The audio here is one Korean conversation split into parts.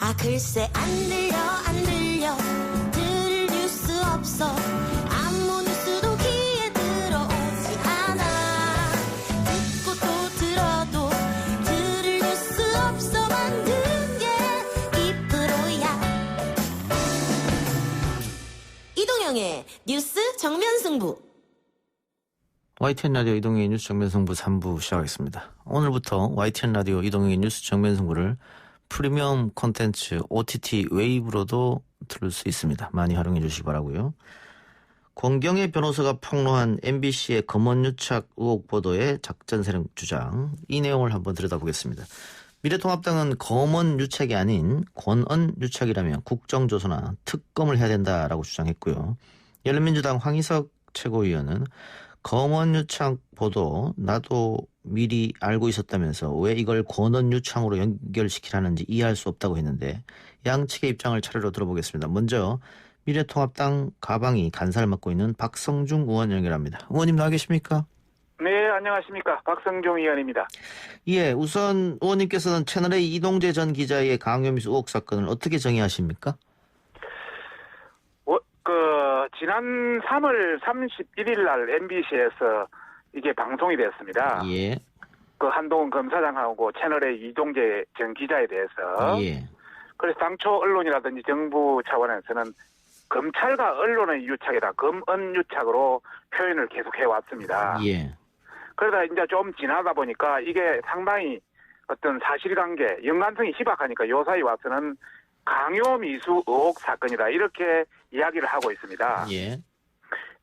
아 글쎄 안 들려 들을 뉴스 없어 아무 뉴스도 귀에 들어오지 않아 듣고 또 들어도 들을 뉴스 없어 만든 게 이 프로야. 이동영의 뉴스 정면승부. YTN 라디오 이동영의 뉴스 정면승부 3부 시작하겠습니다. 오늘부터 YTN 라디오 이동영의 뉴스 정면승부를 프리미엄 콘텐츠 OTT 웨이브로도 들을 수 있습니다. 많이 활용해 주시기 바라고요. 권경의 변호사가 폭로한 MBC의 검언유착 의혹 보도의 작전세력 주장, 이 내용을 한번 들여다보겠습니다. 미래통합당은 검언유착이 아닌 권언유착이라며 국정조사나 특검을 해야 된다라고 주장했고요. 열린민주당 황희석 최고위원은 검언유착 보도 나도 미리 알고 있었다면서 왜 이걸 권언유착으로 연결시키라는지 이해할 수 없다고 했는데 양측의 입장을 차례로 들어보겠습니다. 먼저 미래통합당 가방이 간사를 맡고 있는 박성중 의원 연결합니다. 의원님 나와 계십니까? 네, 안녕하십니까. 박성중 의원입니다. 예, 우선 의원님께서는 채널A 이동재 전 기자의 강요미수 의혹 사건을 어떻게 정의하십니까? 지난 3월 31일 날 MBC에서 이게 방송이 됐습니다. 예. 그 한동훈 검사장하고 채널A 이동재 전 기자에 대해서. 예. 그래서 당초 언론이라든지 정부 차원에서는 검찰과 언론의 유착이다, 검언유착으로 표현을 계속해 왔습니다. 예. 그러다 이제 좀 지나다 보니까 이게 상당히 어떤 사실관계, 연관성이 희박하니까 요 사이 와서는 강요미수 의혹 사건이다, 이렇게 이야기를 하고 있습니다. 예.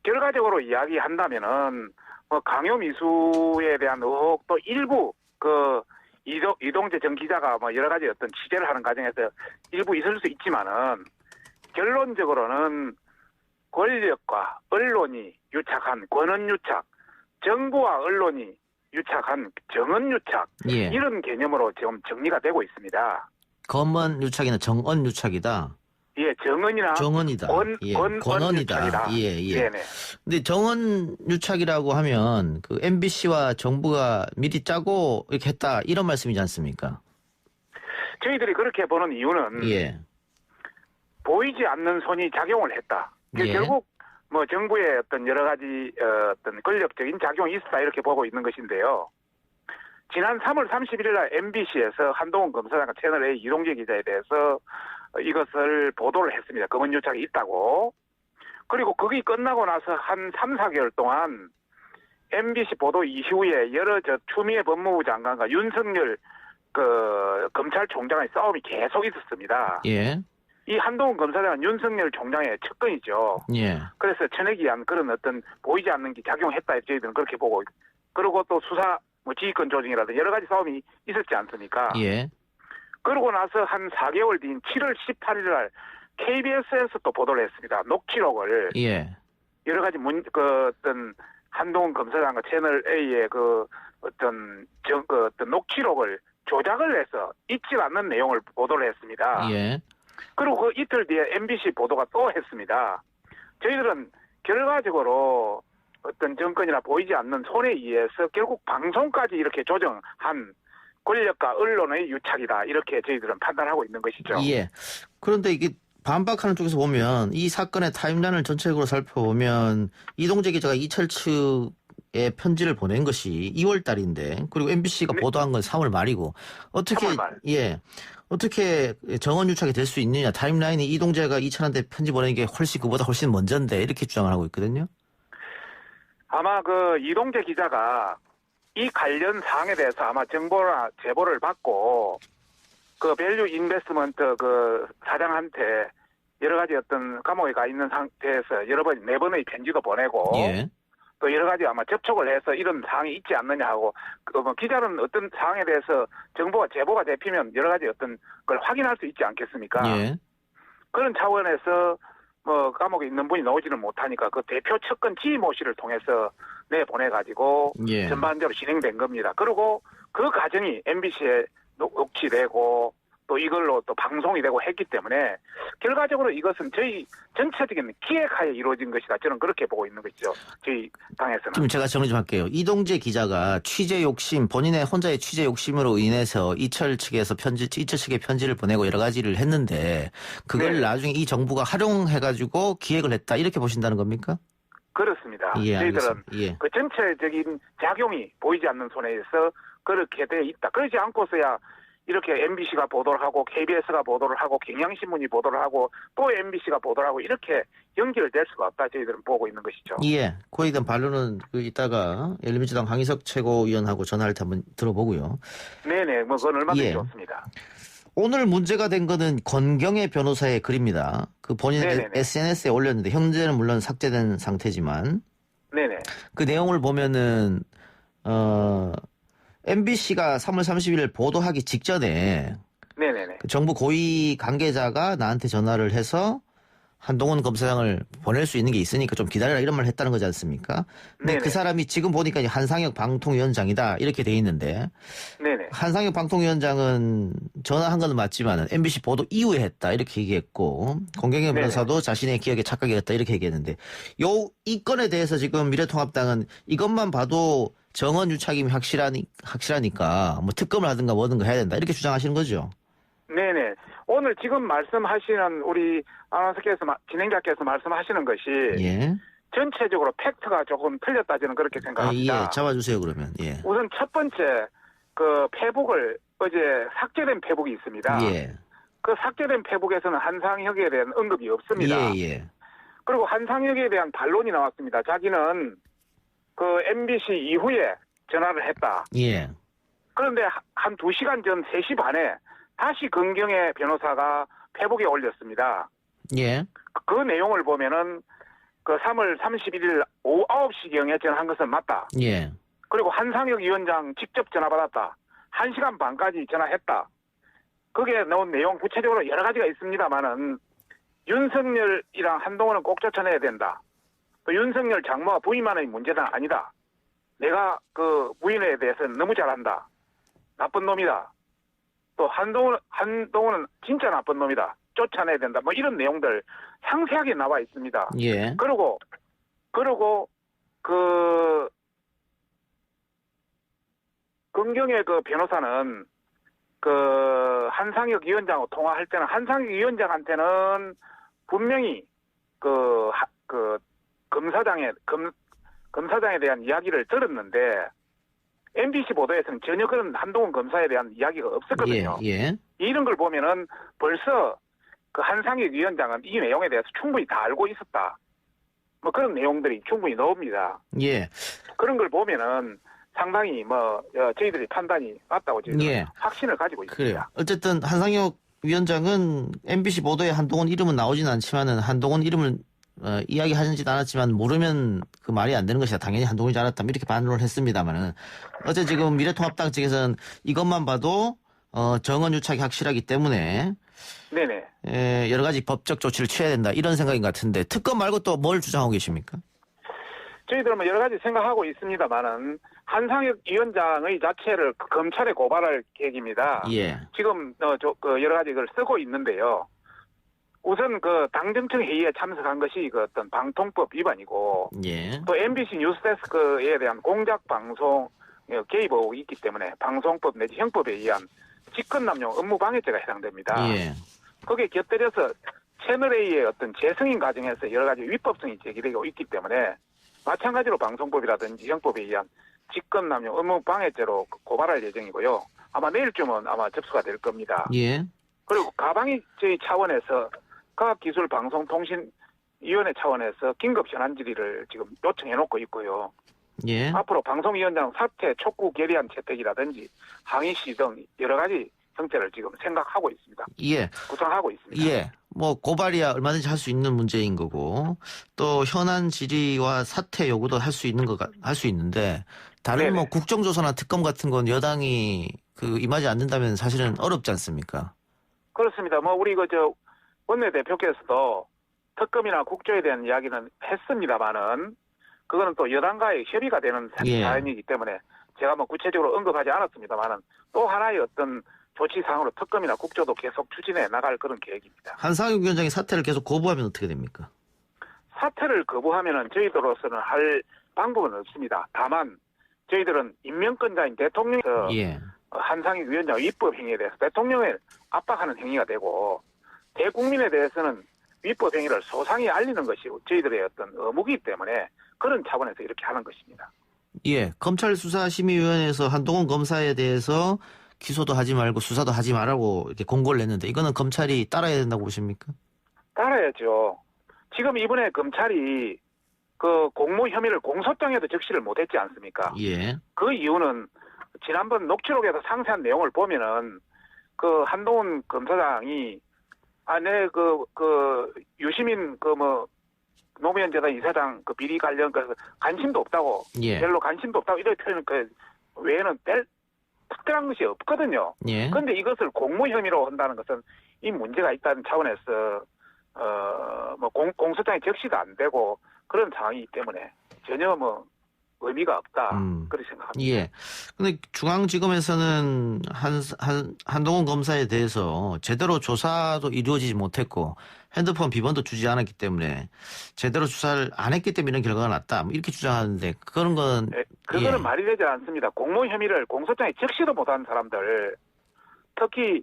결과적으로 이야기한다면은 강요미수에 대한 의혹도 일부 이동재 전 기자가 여러 가지 어떤 취재를 하는 과정에서 일부 있을 수 있지만은 결론적으로는 권력과 언론이 유착한 권언유착, 정부와 언론이 유착한 정언유착, 예. 이런 개념으로 지금 정리가 되고 있습니다. 검언유착이나 정언유착이다. 예, 정언이나 정언이다. 예. 권언이다. 예, 예. 네네. 근데 정언유착이라고 하면 그 MBC와 정부가 미리 짜고 이렇게 했다, 이런 말씀이지 않습니까? 저희들이 그렇게 보는 이유는 예. 보이지 않는 손이 작용을 했다. 예. 결국 정부의 어떤 여러 가지 어떤 권력적인 작용이 있었다, 이렇게 보고 있는 것인데요. 지난 3월 31일 날 MBC에서 한동훈 검사장과 채널A 이동재 기자에 대해서 이것을 보도를 했습니다. 검언유착이 있다고. 그리고 그게 끝나고 나서 한 3, 4개월 동안 MBC 보도 이후에 여러 추미애 법무부 장관과 윤석열 검찰총장의 싸움이 계속 있었습니다. 예. 이 한동훈 검사장은 윤석열 총장의 측근이죠. 예. 그래서 천액이한 그런 어떤 보이지 않는 게 작용했다, 저희들은 그렇게 보고, 그리고 또 수사 지휘권 조정이라든지 여러 가지 싸움이 있었지 않습니까? 예. 그러고 나서 한 4개월 뒤인 7월 18일 날 KBS에서 또 보도를 했습니다. 녹취록을. 예. 여러 가지 어떤 한동훈 검사장과 채널A의 어떤 녹취록을 조작을 해서 있지 않는 내용을 보도를 했습니다. 예. 그리고 그 이틀 뒤에 MBC 보도가 또 했습니다. 저희들은 결과적으로 어떤 정권이나 보이지 않는 손에 의해서 결국 방송까지 이렇게 조정한 권력과 언론의 유착이다, 이렇게 저희들은 판단하고 있는 것이죠. 예. 그런데 이게 반박하는 쪽에서 보면 이 사건의 타임라인을 전체적으로 살펴보면 이동재 기자가 이철 측에 편지를 보낸 것이 2월 달인데, 그리고 MBC가 네. 보도한 건 3월 말이고, 어떻게 3월 말. 예. 어떻게 정언유착이 될 수 있느냐. 타임라인이 이동재가 이철한테 편지 보낸 게 그보다 훨씬 먼저인데, 이렇게 주장을 하고 있거든요. 아마 이동재 기자가 이 관련 사항에 대해서 아마 정보나 제보를 받고 밸류 인베스트먼트 사장한테 여러 가지 어떤 감옥에 가 있는 상태에서 네 번의 편지도 보내고, 예. 또 여러 가지 아마 접촉을 해서 이런 사항이 있지 않느냐 하고, 기자는 어떤 사항에 대해서 정보가 제보가 잡히면 여러 가지 어떤 걸 확인할 수 있지 않겠습니까? 예. 그런 차원에서 감옥에 있는 분이 나오지는 못하니까 그 대표 측근 지모 씨를 통해서 내보내가지고 예. 전반적으로 진행된 겁니다. 그리고 그 과정이 MBC에 녹취되고 또 이걸로 또 방송이 되고 했기 때문에 결과적으로 이것은 저희 전체적인 기획하에 이루어진 것이다. 저는 그렇게 보고 있는 것이죠. 저희 당에서는. 좀 제가 정리 좀 할게요. 이동재 기자가 취재 욕심, 본인의 혼자의 취재 욕심으로 인해서 이철 측에서 이철 측에 편지를 보내고 여러 가지를 했는데 그걸 네. 나중에 이 정부가 활용해가지고 기획을 했다 이렇게 보신다는 겁니까? 그렇습니다. 예, 저희들은 알겠습니다. 예. 그 전체적인 작용이 보이지 않는 손해에서 그렇게 돼 있다. 그러지 않고서야 이렇게 MBC가 보도를 하고 KBS가 보도를 하고 경향신문이 보도를 하고 또 MBC가 보도를 하고 이렇게 연결될 수가 없다. 저희들은 보고 있는 것이죠. 예. 그에 대한 반론은 이따가 열린민주당 강희석 최고위원하고 전화할 때 한번 들어보고요. 네네. 뭐 그건 얼마든지 예. 좋습니다. 오늘 문제가 된 거는 권경의 변호사의 글입니다. 그 본인의 네네네. SNS에 올렸는데 형제는 물론 삭제된 상태지만 네네. 그 내용을 보면은 MBC가 3월 30일 보도하기 직전에 네네네. 그 정부 고위 관계자가 나한테 전화를 해서 한동훈 검사장을 보낼 수 있는 게 있으니까 좀 기다려라 이런 말을 했다는 거지 않습니까? 근데 네네. 그 사람이 지금 보니까 이제 한상혁 방통위원장이다 이렇게 돼 있는데 네네. 한상혁 방통위원장은 전화한 건 맞지만 MBC 보도 이후에 했다 이렇게 얘기했고 권경영 네네. 변호사도 자신의 기억에 착각이었다 이렇게 얘기했는데 이 건에 대해서 지금 미래통합당은 이것만 봐도 정원 유착임이 확실하니까 뭐 특검을 하든가 뭐든가 해야 된다 이렇게 주장하시는 거죠. 네네. 오늘 지금 말씀하시는 우리 아나운서께서 진행자께서 말씀하시는 것이 예. 전체적으로 팩트가 조금 틀렸다 저는 그렇게 생각합니다. 예. 잡아주세요 그러면. 예. 우선 첫 번째 그 페북을 어제 삭제된 페북이 있습니다. 예. 그 삭제된 페북에서는 한상혁에 대한 언급이 없습니다. 예. 그리고 한상혁에 대한 반론이 나왔습니다. 자기는 그 MBC 이후에 전화를 했다. 예. 그런데 한 2시간 전 3시 반에 다시 권경의 변호사가 페북에 올렸습니다. 예. 그 내용을 보면은 그 3월 31일 오후 9시경에 전화한 것은 맞다. 예. 그리고 한상혁 위원장 직접 전화 받았다. 1시간 반까지 전화했다. 거기에 나온 내용 구체적으로 여러 가지가 있습니다만은 윤석열이랑 한동훈은 꼭 쫓아내야 된다. 또 윤석열 장모가 부인만의 문제는 아니다. 내가 그 부인에 대해서는 너무 잘한다. 나쁜 놈이다. 또 한동훈은 진짜 나쁜 놈이다. 쫓아내야 된다. 뭐 이런 내용들 상세하게 나와 있습니다. 예. 그리고 그 권경의 그 변호사는 그 한상혁 위원장하고 통화할 때는 한상혁 위원장한테는 분명히 그 검사장에 대한 이야기를 들었는데 MBC 보도에서는 전혀 그런 한동훈 검사에 대한 이야기가 없었거든요. 예. 이런 걸 보면은 벌써 그 한상혁 위원장은 이 내용에 대해서 충분히 다 알고 있었다. 뭐 그런 내용들이 충분히 나옵니다. 예. 그런 걸 보면은 상당히 저희들이 판단이 맞다고 지금 예. 확신을 가지고 있습니다. 그래요. 어쨌든 한상혁 위원장은 MBC 보도에 한동훈 이름은 나오지는 않지만은 한동훈 이름을 이야기하지는 않았지만 모르면 그 말이 안 되는 것이다. 당연히 한동훈이지 않았다. 이렇게 반론을 했습니다만은 어제 지금 미래통합당 측에서는 이것만 봐도 정원 유착이 확실하기 때문에 네네. 여러 가지 법적 조치를 취해야 된다. 이런 생각인 것 같은데 특검 말고 또 뭘 주장하고 계십니까? 저희들은 뭐 여러 가지 생각하고 있습니다만은 한상혁 위원장의 자체를 검찰에 고발할 계획입니다. 예. 지금 여러 가지 걸 쓰고 있는데요. 우선 그 당정청 회의에 참석한 것이 그 어떤 방통법 위반이고 예. 또 MBC 뉴스데스크에 대한 공작 방송 개입 의혹이 있기 때문에 방송법 내지 형법에 의한 직권남용 업무방해죄가 해당됩니다. 예. 거기에 곁들여서 채널A의 어떤 재승인 과정에서 여러 가지 위법성이 제기되고 있기 때문에 마찬가지로 방송법이라든지 형법에 의한 직권남용 업무방해죄로 고발할 예정이고요. 아마 내일쯤은 아마 접수가 될 겁니다. 예. 그리고 가방이 저희 차원에서 과학기술방송통신위원회 차원에서 긴급 현안 질의를 지금 요청해놓고 있고요. 예. 앞으로 방송위원장 사퇴 촉구 결의안 채택이라든지 항의 시 등 여러 가지 형태를 지금 생각하고 있습니다. 예. 구상하고 있습니다. 예. 뭐 고발이야 얼마든지 할 수 있는 문제인 거고 또 현안 질의와 사퇴 요구도 할 수 있는데 다른 네네. 뭐 국정조사나 특검 같은 건 여당이 임하지 않는다면 사실은 어렵지 않습니까? 그렇습니다. 우리 원내대표께서도 특검이나 국조에 대한 이야기는 했습니다만은 그거는 또 여당과의 협의가 되는 예. 사안이기 때문에 제가 구체적으로 언급하지 않았습니다만은 또 하나의 어떤 조치사항으로 특검이나 국조도 계속 추진해 나갈 그런 계획입니다. 한상혁 위원장이 사퇴를 계속 거부하면 어떻게 됩니까? 사퇴를 거부하면은 저희들로서는 할 방법은 없습니다. 다만 저희들은 임명권자인 대통령에서 예. 한상혁 위원장 위법 행위에 대해서 대통령을 압박하는 행위가 되고 대국민에 대해서는 위법 행위를 소상히 알리는 것이 저희들의 어떤 의무이기 때문에 그런 차원에서 이렇게 하는 것입니다. 예. 검찰수사심의위원회에서 한동훈 검사에 대해서 기소도 하지 말고 수사도 하지 말라고 이렇게 공고를 냈는데 이거는 검찰이 따라야 된다고 보십니까? 따라야죠. 지금 이번에 검찰이 그 공모 혐의를 공소장에도 적시를 못했지 않습니까? 예. 그 이유는 지난번 녹취록에서 상세한 내용을 보면은 그 한동훈 검사장이 유시민 노무현 재단 이사장 그 비리 관련 관심도 없다고 예. 별로 관심도 없다고 이렇게 표현을 그 외에는 특별한 것이 없거든요. 예. 그런데 이것을 공모 혐의로 한다는 것은 이 문제가 있다는 차원에서 공소장에 적시가 안 되고 그런 상황이기 때문에 전혀 의미가 없다. 그렇게 생각합니다. 예. 근데 중앙지검에서는 한동훈 검사에 대해서 제대로 조사도 이루어지지 못했고 핸드폰 비번도 주지 않았기 때문에 제대로 수사를 안 했기 때문에 이런 결과가 났다. 이렇게 주장하는데 그런 건 그거는 예. 말이 되지 않습니다. 공모 혐의를 공소장에 적시도 못한 사람들 특히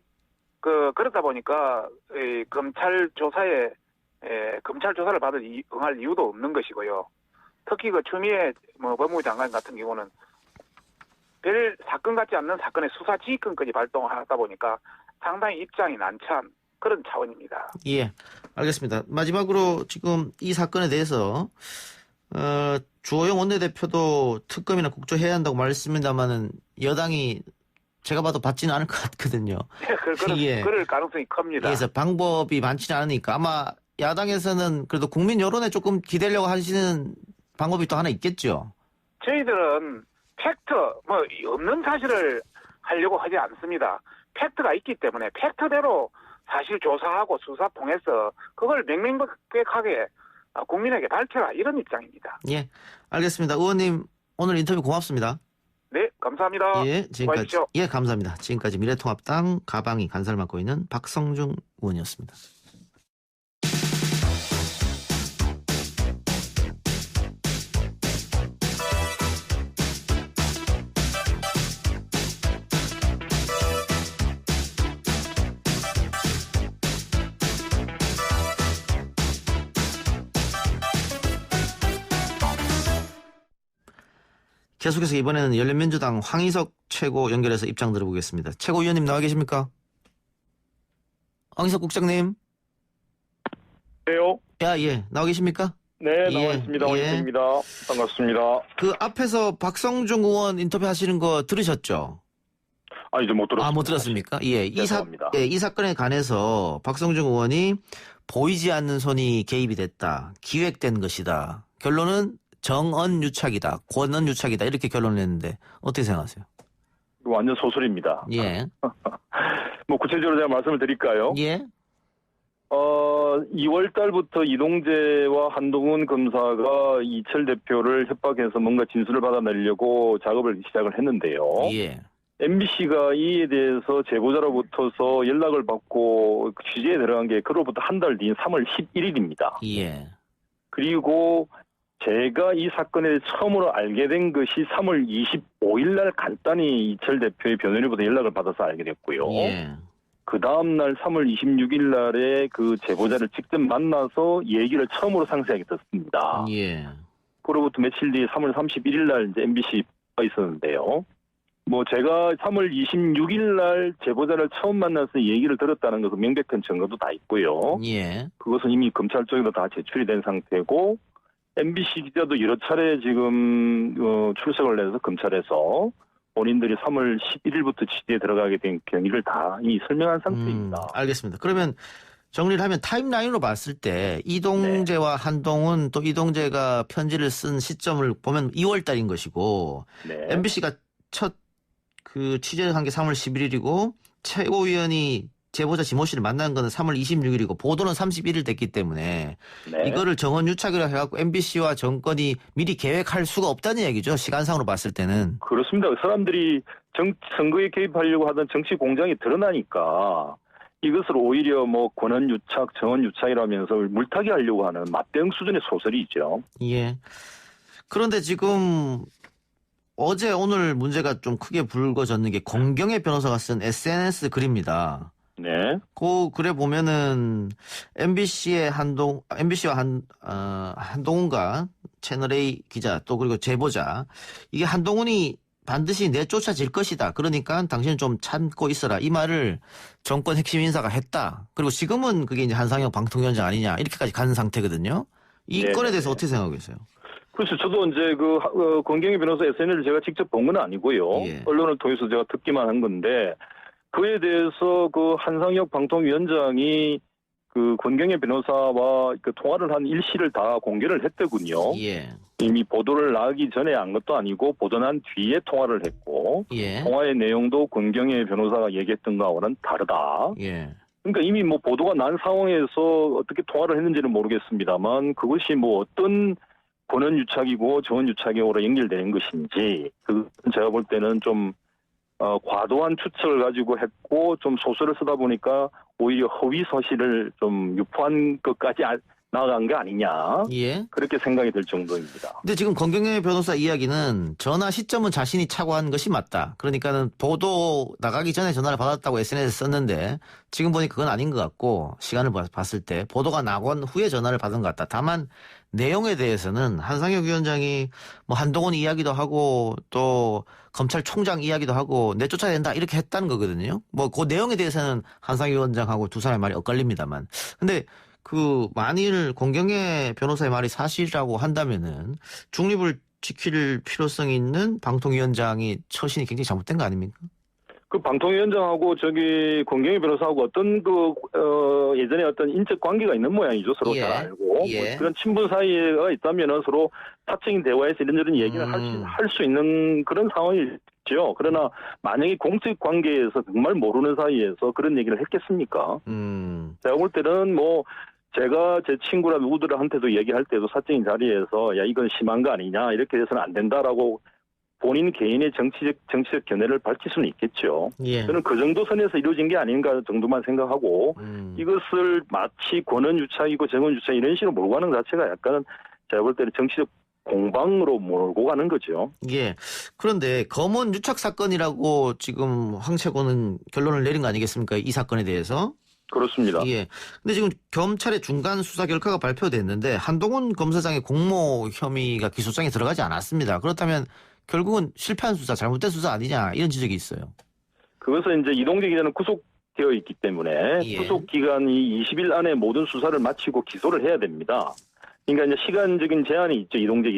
그러다 보니까 검찰 조사를 응할 이유도 없는 것이고요. 특히 추미애 법무부 장관 같은 경우는 별 사건 같지 않는 사건의 수사 지휘권까지 발동하다 보니까 상당히 입장이 난처한 그런 차원입니다. 예, 알겠습니다. 마지막으로 지금 이 사건에 대해서 주호영 원내대표도 특검이나 국조해야 한다고 말했습니다만은 여당이 제가 봐도 받지는 않을 것 같거든요. 그럴 가능성이 큽니다. 그래서 방법이 많지는 않으니까 아마 야당에서는 그래도 국민 여론에 조금 기대려고 하시는 방법이 또 하나 있겠죠. 저희들은 팩트, 없는 사실을 하려고 하지 않습니다. 팩트가 있기 때문에 팩트대로 사실 조사하고 수사 통해서 그걸 명명백백하게 국민에게 밝혀라 이런 입장입니다. 예, 알겠습니다. 의원님 오늘 인터뷰 고맙습니다. 네, 감사합니다. 예, 지금까지 수고하십시오. 예, 감사합니다. 지금까지 미래통합당 가방이 간사를 맡고 있는 박성중 의원이었습니다. 계속해서 이번에는 열린민주당 황희석 최고 연결해서 입장 들어보겠습니다. 최고위원님 나와 계십니까? 황희석 국장님. 네요. 예. 나와 계십니까? 네, 예, 나와 있습니다. 예. 황희석입니다. 반갑습니다. 그 앞에서 박성중 의원 인터뷰 하시는 거 들으셨죠? 이제 못 들었습니다. 못 들었습니까? 예. 죄송합니다. 이 사건에 관해서 박성중 의원이 보이지 않는 손이 개입이 됐다. 기획된 것이다. 결론은 정언유착이다. 권언유착이다. 이렇게 결론을 냈는데 어떻게 생각하세요? 완전 소설입니다. 예. 구체적으로 제가 말씀을 드릴까요? 예. 2월 달부터 이동재와 한동훈 검사가 이철 대표를 협박해서 뭔가 진술을 받아내려고 작업을 시작을 했는데요. 예. MBC가 이에 대해서 제보자로부터서 연락을 받고 취재에 들어간 게 그로부터 한 달 뒤인 3월 11일입니다. 예. 그리고 제가 이 사건을 처음으로 알게 된 것이 3월 25일 날 간단히 이철 대표의 변호인으로부터 연락을 받아서 알게 됐고요. 예. 그 다음날 3월 26일 날에 그 제보자를 직접 만나서 얘기를 처음으로 상세하게 듣습니다. 예. 그로부터 며칠 뒤에 3월 31일 날 이제 MBC가 있었는데요. 제가 3월 26일 날 제보자를 처음 만나서 얘기를 들었다는 것은 명백한 증거도 다 있고요. 예. 그것은 이미 검찰 쪽에도 다 제출이 된 상태고 MBC 기자도 여러 차례 지금 출석을 해서 검찰에서 본인들이 3월 11일부터 취재에 들어가게 된 경위를 다 이미 설명한 상태입니다. 알겠습니다. 그러면 정리를 하면 타임라인으로 봤을 때 이동재와 한동훈 또 이동재가 편지를 쓴 시점을 보면 2월 달인 것이고 네. MBC가 첫 그 취재를 한 게 3월 11일이고 최고위원이 제보자 지모 씨를 만난 거는 3월 26일이고 보도는 31일 됐기 때문에 네. 이거를 정원 유착이라 해갖고 MBC와 정권이 미리 계획할 수가 없다는 얘기죠. 시간상으로 봤을 때는. 그렇습니다. 사람들이 선거에 개입하려고 하던 정치 공작이 드러나니까 이것을 오히려 뭐 권한 유착, 정원 유착이라면서 물타기 하려고 하는 맞대응 수준의 소설이죠. 예. 그런데 지금 어제 오늘 문제가 좀 크게 불거졌는 게 권경의 변호사가 쓴 SNS 글입니다. 네. 그 글에 보면은 MBC와 한동훈과 채널A 기자 또 그리고 제보자 이게 한동훈이 반드시 내쫓아질 것이다. 그러니까 당신은 좀 참고 있어라. 이 말을 정권 핵심 인사가 했다. 그리고 지금은 그게 이제 한상혁 방통위원장 아니냐 이렇게까지 간 상태거든요. 이 건에 대해서 어떻게 생각하고 계세요? 그래서 저도 이제 권경희 변호사 SNS를 제가 직접 본 건 아니고요. 예. 언론을 통해서 제가 듣기만 한 건데 그에 대해서 그 한상혁 방통위원장이 그 권경희 변호사와 그 통화를 한 일시를 다 공개를 했더군요. 예. 이미 보도를 나가기 전에 한 것도 아니고 보도 난 뒤에 통화를 했고 예. 통화의 내용도 권경희 변호사가 얘기했던 거하고는 다르다. 예. 그러니까 이미 뭐 보도가 난 상황에서 어떻게 통화를 했는지는 모르겠습니다만 그것이 뭐 어떤 권한 유착이고 정원 유착으로 연결되는 것인지 그 제가 볼 때는 좀 과도한 추측을 가지고 했고 좀 소설을 쓰다 보니까 오히려 허위 사실을 좀 유포한 것까지 나아간 게 아니냐 예. 그렇게 생각이 들 정도입니다. 근데 지금 권경혜 변호사 이야기는 전화 시점은 자신이 착오한 것이 맞다. 그러니까는 보도 나가기 전에 전화를 받았다고 SNS에 썼는데 지금 보니 그건 아닌 것 같고 시간을 봤을 때 보도가 나온 후에 전화를 받은 것 같다. 다만 내용에 대해서는 한상혁 위원장이 뭐 한동훈 이야기도 하고 또 검찰총장 이야기도 하고 내쫓아야 된다 이렇게 했다는 거거든요. 뭐 그 내용에 대해서는 한상혁 위원장하고 두 사람의 말이 엇갈립니다만. 근데 그 만일 권경혜 변호사의 말이 사실이라고 한다면은 중립을 지킬 필요성이 있는 방통위원장이 처신이 굉장히 잘못된 거 아닙니까? 그 방통위원장하고 저기 권경희 변호사하고 어떤 예전에 어떤 인적 관계가 있는 모양이죠. 서로 예. 잘 알고 예. 뭐 그런 친분 사이가 있다면은 서로 사적인 대화에서 이런저런 얘기를 할 수 있는 그런 상황이죠. 그러나 만약에 공적 관계에서 정말 모르는 사이에서 그런 얘기를 했겠습니까? 제가 볼 때는 뭐 제가 제 친구라 누구들한테도 얘기할 때도 사적인 자리에서 야 이건 심한 거 아니냐 이렇게 해서는 안 된다라고 본인 개인의 정치적 견해를 밝힐 수는 있겠죠. 예. 저는 그 정도 선에서 이루어진 게 아닌가 정도만 생각하고 이것을 마치 권한 유착이고 정원 유착 이런 식으로 몰고 가는 것 자체가 약간은 제가 볼 때는 정치적 공방으로 몰고 가는 거죠. 예. 그런데 검언 유착 사건이라고 지금 황채고는 결론을 내린 거 아니겠습니까? 이 사건에 대해서. 그렇습니다. 예. 근데 지금 검찰의 중간 수사 결과가 발표됐는데 한동훈 검사장의 공모 혐의가 기소장에 들어가지 않았습니다. 그렇다면 결국은 실패한 수사, 잘못된 수사 아니냐 이런 지적이 있어요. 그것은 이제 이동재 기자는 구속되어 있기 때문에 예. 구속 기간이 20일 안에 모든 수사를 마치고 기소를 해야 됩니다. 그러니까 이제 시간적인 제한이 있죠. 이동재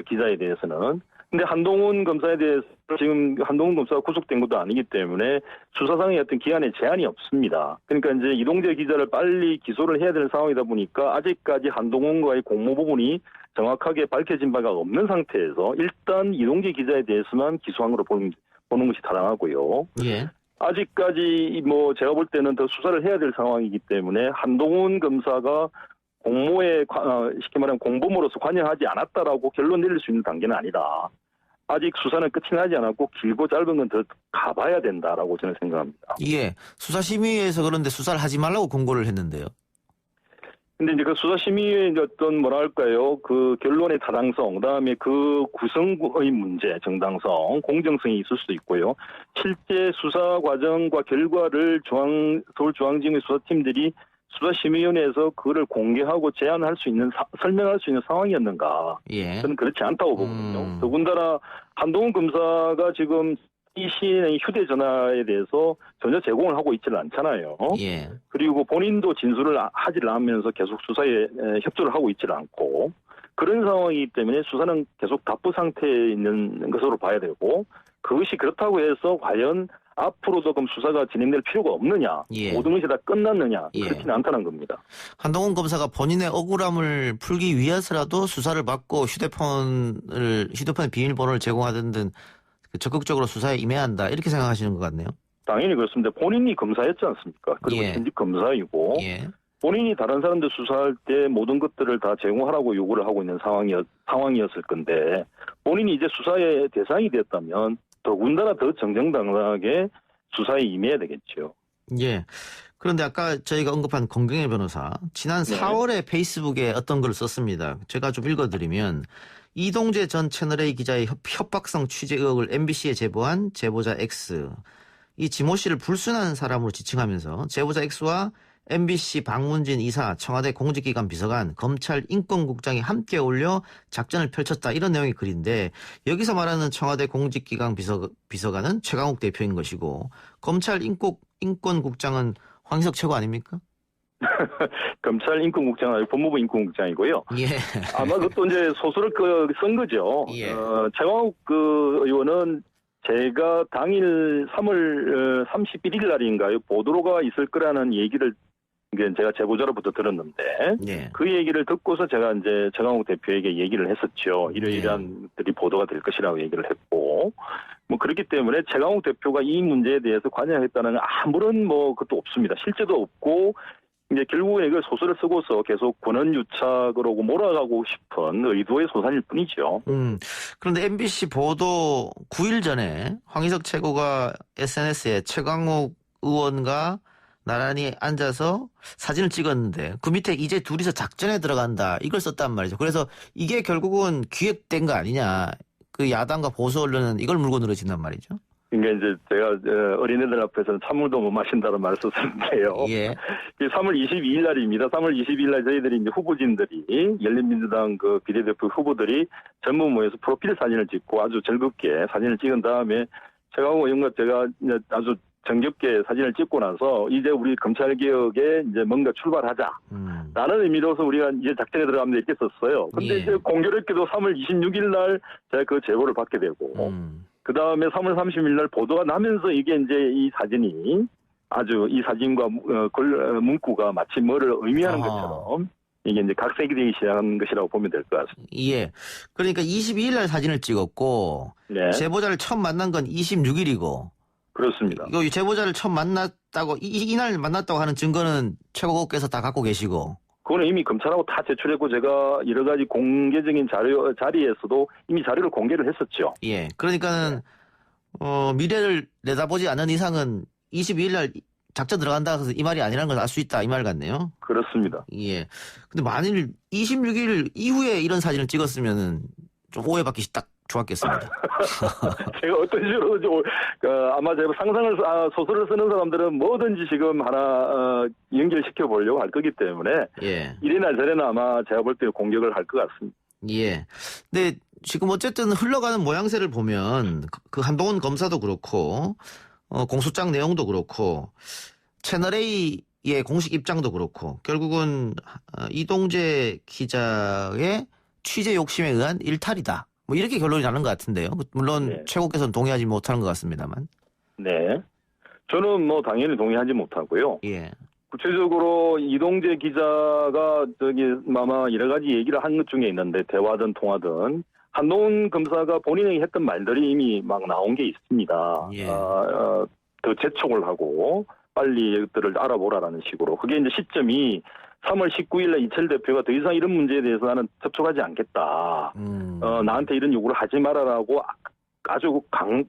기자에 대해서는. 근데 한동훈 검사에 대해서 지금 한동훈 검사가 구속된 것도 아니기 때문에 수사상의 어떤 기한에 제한이 없습니다. 그러니까 이제 이동재 기자를 빨리 기소를 해야 되는 상황이다 보니까 아직까지 한동훈과의 공모 부분이 정확하게 밝혀진 바가 없는 상태에서 일단 이동재 기자에 대해서만 기소한 걸로 보는 것이 타당하고요. 예. 아직까지 뭐 제가 볼 때는 더 수사를 해야 될 상황이기 때문에 한동훈 검사가 공모에 쉽게 말하면 공범으로서 관여하지 않았다라고 결론 내릴 수 있는 단계는 아니다. 아직 수사는 끝이 나지 않았고 길고 짧은 건 더 가봐야 된다라고 저는 생각합니다. 예. 수사심의위에서 그런데 수사를 하지 말라고 공고를 했는데요. 근데 이제 그 수사심의의 어떤 뭐랄까요, 그 결론의 타당성, 그다음에 그 구성의 문제, 정당성, 공정성이 있을 수도 있고요. 실제 수사 과정과 결과를 서울중앙지검의 수사팀들이 수사심의위원회에서 그거를 공개하고 제안할 수 있는 설명할 수 있는 상황이었는가? 예. 저는 그렇지 않다고 보거든요. 더군다나 한동훈 검사가 지금 이 시인의 휴대전화에 대해서 전혀 제공을 하고 있지는 않잖아요. 예. 그리고 본인도 진술을 하지를 않으면서 계속 수사에 협조를 하고 있지는 않고 그런 상황이기 때문에 수사는 계속 답부 상태에 있는 것으로 봐야 되고 그것이 그렇다고 해서 과연 앞으로도 그럼 수사가 진행될 필요가 없느냐, 예. 모든 것이 다 끝났느냐, 예. 그렇지는 않다는 겁니다. 한동훈 검사가 본인의 억울함을 풀기 위해서라도 수사를 받고 휴대폰의 비밀번호를 제공하던 등 적극적으로 수사에 임해야 한다 이렇게 생각하시는 것 같네요. 당연히 그렇습니다. 본인이 검사였지 않습니까? 그리고 예. 현직 검사이고 예. 본인이 다른 사람들 수사할 때 모든 것들을 다 제공하라고 요구를 하고 있는 상황이었을 건데 본인이 이제 수사의 대상이 됐다면 더군다나 더 정정당당하게 수사에 임해야 되겠죠. 예. 그런데 아까 저희가 언급한 권경혜 변호사 지난 네. 4월에 페이스북에 어떤 글을 썼습니다. 제가 좀 읽어드리면 이동재 전 채널A 기자의 협박성 취재 의혹을 MBC에 제보한 제보자 X. 이 지모 씨를 불순한 사람으로 지칭하면서 제보자 X와 MBC 박문진 이사, 청와대 공직기관 비서관, 검찰 인권국장이 함께 어울려 작전을 펼쳤다. 이런 내용의 글인데 여기서 말하는 청와대 공직기관 비서관은 최강욱 대표인 것이고 검찰 인권국장은 황희석 최고 아닙니까? 검찰 인권국장은 아니고 법무부 인권국장이고요. 예. 아마 그것도 이제 소설을 쓴 거죠. 예. 최강욱 의원은 제가 당일 3월 31일 날인가요? 보도가 있을 거라는 얘기를 제가 제보자로부터 들었는데 예. 그 얘기를 듣고서 제가 이제 최강욱 대표에게 얘기를 했었죠. 이러이러한 것들이 보도가 될 것이라고 얘기를 했고 뭐 그렇기 때문에 최강욱 대표가 이 문제에 대해서 관여했다는 아무런 것도 없습니다. 실제도 없고 이제 결국에 그 소설을 쓰고서 계속 권한유착으로 몰아가고 싶은 의도의 소산일 뿐이죠. 그런데 MBC 보도 9일 전에 황희석 최고가 SNS에 최강욱 의원과 나란히 앉아서 사진을 찍었는데 그 밑에 이제 둘이서 작전에 들어간다 이걸 썼단 말이죠. 그래서 이게 결국은 기획된 거 아니냐. 그 야당과 보수 언론은 이걸 물고 늘어진단 말이죠. 그러니까 이제 제가 어린애들 앞에서는 찬물도 못 마신다는 말을 썼었는데요. 예. 3월 22일 날입니다. 3월 22일 날 저희들이 이제 후보진들이 열린민주당 그 비례대표 후보들이 전부 모여서 프로필 사진을 찍고 아주 즐겁게 사진을 찍은 다음에 최강욱 의원과 제가 이제 아주 정겹게 사진을 찍고 나서 이제 우리 검찰개혁에 이제 뭔가 출발하자. 라는 의미로서 우리가 이제 작전에 들어가면 이렇게 썼어요. 근데 예. 이제 공교롭게도 3월 26일 날 제가 그 제보를 받게 되고 그 다음에 3월 30일 날 보도가 나면서 이게 이제 이 사진이 아주 이 사진과 문구가 마치 뭐를 의미하는 것처럼 이게 이제 각색이 되기 시작한 것이라고 보면 될 것 같습니다. 예. 그러니까 22일 날 사진을 찍었고 네. 제보자를 처음 만난 건 26일이고 그렇습니다. 이거 제보자를 처음 만났다고 이날 만났다고 하는 증거는 최고께서 다 갖고 계시고. 그거는 이미 검찰하고 다 제출했고 제가 여러 가지 공개적인 자리에서도 이미 자료를 공개를 했었죠. 예. 그러니까는 미래를 내다보지 않는 이상은 22일 날 작전 들어간다 해서 이 말이 아니라는 걸 알 수 있다 이 말 같네요. 그렇습니다. 예. 근데 만일 26일 이후에 이런 사진을 찍었으면은 좀 오해받기 딱 좋았겠습니다. 제가 어떤 식으로 아마 제가 소설을 쓰는 사람들은 뭐든지 지금 하나 연결시켜 보려고 할 거기 때문에 예. 이래나 저래나 아마 제가 볼 때 공격을 할 것 같습니다. 예. 근데 지금 어쨌든 흘러가는 모양새를 보면 그 한동훈 검사도 그렇고 공소장 내용도 그렇고 채널A의 공식 입장도 그렇고 결국은 이동재 기자의 취재 욕심에 의한 일탈이다. 뭐 이렇게 결론이 나는 것 같은데요. 물론 네. 최고께서는 동의하지 못하는 것 같습니다만. 네. 저는 당연히 동의하지 못하고요. 예. 구체적으로 이동재 기자가 아마 여러 가지 얘기를 한 것 중에 있는데 대화든 통화든 한동훈 검사가 본인이 했던 말들이 이미 막 나온 게 있습니다. 예. 더 재촉을 하고 빨리 이것들을 알아보라라는 식으로. 그게 이제 시점이 3월 19일 날 이철 대표가 더 이상 이런 문제에 대해서 나는 접촉하지 않겠다. 나한테 이런 요구를 하지 말아라고 아주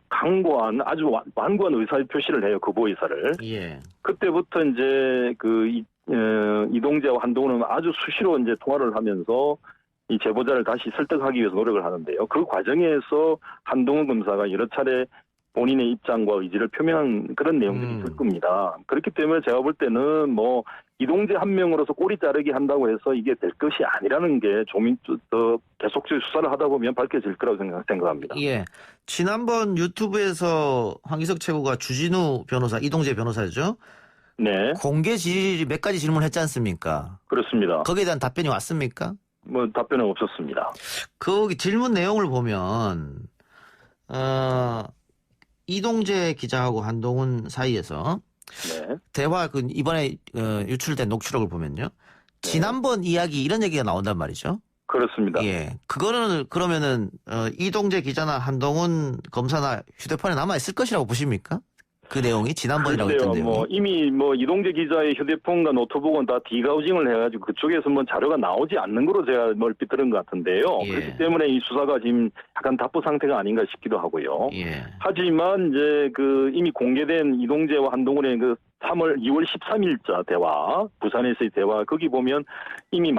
강고한 아주 완고한 의사 표시를 해요. 거부 의사를. 예. 그때부터 이제 이동재와 한동훈은 아주 수시로 이제 통화를 하면서 이 제보자를 다시 설득하기 위해서 노력을 하는데요. 그 과정에서 한동훈 검사가 여러 차례 본인의 입장과 의지를 표명한 그런 내용들이 있을 겁니다. 그렇기 때문에 제가 볼 때는 이동재 한 명으로서 꼬리 자르기 한다고 해서 이게 될 것이 아니라는 게 좀 더 계속적인 수사를 하다 보면 밝혀질 거라고 생각합니다. 예. 지난번 유튜브에서 황희석 최고가 주진우 변호사, 이동재 변호사죠. 네. 공개 질의 몇 가지 질문을 했지 않습니까? 그렇습니다. 거기에 대한 답변이 왔습니까? 답변은 없었습니다. 그 질문 내용을 보면 이동재 기자하고 한동훈 사이에서 네. 대화 이번에 유출된 녹취록을 보면요. 지난번 이야기 이런 얘기가 나온단 말이죠. 그렇습니다. 예. 그거는 그러면은 이동재 기자나 한동훈 검사나 휴대폰에 남아 있을 것이라고 보십니까? 그 내용이 지난번이라고 했던 글쎄요, 내용이. 이미 이동재 기자의 휴대폰과 노트북은 다 디가우징을 해가지고 그쪽에서 자료가 나오지 않는 거로 제가 멀핏 들은 것 같은데요. 예. 그렇기 때문에 이 수사가 지금 약간 답보 상태가 아닌가 싶기도 하고요. 예. 하지만 이제 이미 공개된 이동재와 한동훈의 2월 13일자 대화, 부산에서의 대화, 거기 보면 이미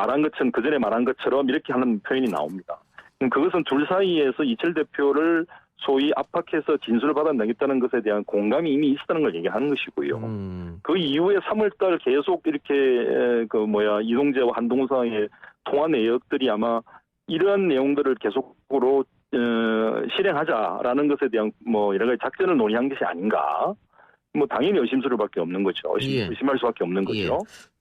그전에 말한 것처럼 이렇게 하는 표현이 나옵니다. 그것은 둘 사이에서 이철 대표를 소위 압박해서 진술을 받아내겠다는 것에 대한 공감이 이미 있었다는 걸 얘기하는 것이고요. 그 이후에 3월달 계속 이렇게 이동재와 한동훈 사이의 통화 내역들이 아마 이러한 내용들을 계속으로 실행하자라는 것에 대한 여러 가지 작전을 논의한 것이 아닌가. 당연히 의심스러울 수밖에 없는 거죠. 의심할 수밖에 없는 거죠. 예.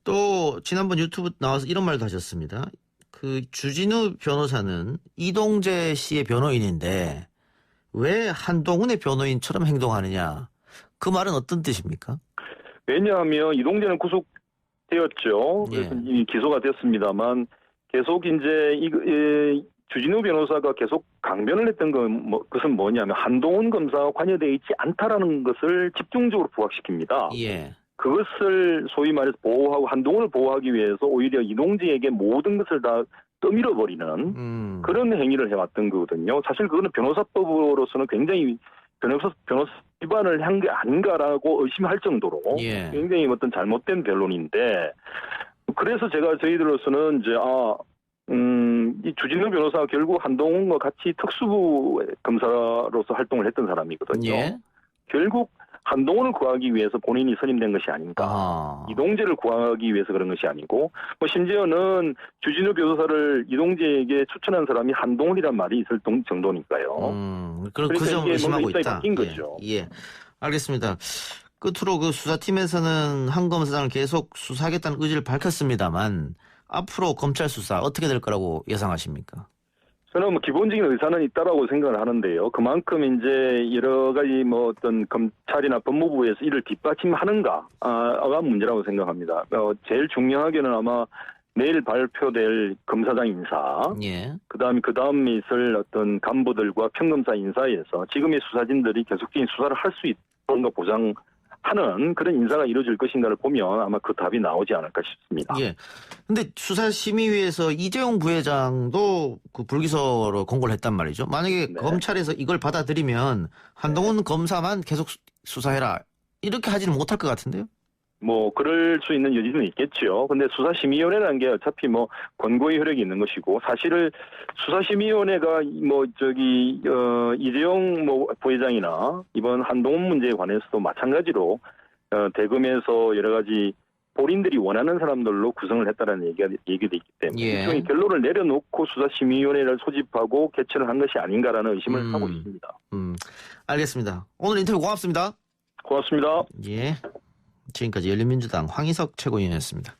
또 지난번 유튜브 나와서 이런 말도 하셨습니다. 그 주진우 변호사는 이동재 씨의 변호인인데 왜 한동훈의 변호인처럼 행동하느냐. 그 말은 어떤 뜻입니까? 왜냐하면 이동재는 구속되었죠. 그래서 이미 기소가 됐습니다만 계속 이제 주진우 변호사가 계속 강변을 했던 것은 뭐냐면 한동훈 검사가 관여되어 있지 않다라는 것을 집중적으로 부각시킵니다. 예. 그것을 소위 말해서 보호하고 한동훈을 보호하기 위해서 오히려 이동재에게 모든 것을 다 떠밀어버리는 그런 행위를 해왔던 거거든요. 사실 그거는 변호사법으로서는 굉장히 변호사 위반을 한 게 아닌가라고 의심할 정도로 굉장히 잘못된 변론인데 그래서 저희들로서는 이제 이 주진우 변호사가 결국 한동훈과 같이 특수부 검사로서 활동을 했던 사람이거든요. 예. 결국 한동훈을 구하기 위해서 본인이 선임된 것이 아닌가. 이동재를 구하기 위해서 그런 것이 아니고 심지어는 주진우 변호사를 이동재에게 추천한 사람이 한동훈이란 말이 있을 정도니까요. 그러니까 그 점을 의심하고 있다. 바뀐 거죠. 예. 알겠습니다. 끝으로 그 수사팀에서는 한 검사장을 계속 수사하겠다는 의지를 밝혔습니다만 앞으로 검찰 수사 어떻게 될 거라고 예상하십니까? 저는 기본적인 의사는 있다라고 생각을 하는데요. 그만큼 이제 여러 가지 검찰이나 법무부에서 이를 뒷받침하는가가 문제라고 생각합니다. 제일 중요하게는 아마 내일 발표될 검사장 인사, 그 다음에 있을 간부들과 평검사 인사에서 지금의 수사진들이 계속적인 수사를 할 수 있는 거 보장하는 그런 인사가 이루어질 것인가를 보면 아마 그 답이 나오지 않을까 싶습니다. 예. 근데 수사심의위에서 이재용 부회장도 그 불기소로 공고를 했단 말이죠. 만약에 검찰에서 이걸 받아들이면 한동훈 검사만 계속 수사해라. 이렇게 하지는 못할 것 같은데요? 그럴 수 있는 여지는 있겠죠. 근데 수사심의위원회라는 게 어차피 권고의 효력이 있는 것이고, 사실은 수사심의위원회가 이재용 부회장이나 이번 한동훈 문제에 관해서도 마찬가지로, 대검에서 여러 가지 본인들이 원하는 사람들로 구성을 했다는 얘기도 있기 때문에, 일종의 결론을 내려놓고 수사심의위원회를 소집하고 개최를 한 것이 아닌가라는 의심을 하고 있습니다. 알겠습니다. 오늘 인터뷰 고맙습니다. 고맙습니다. 예. 지금까지 열린민주당 황희석 최고위원이었습니다.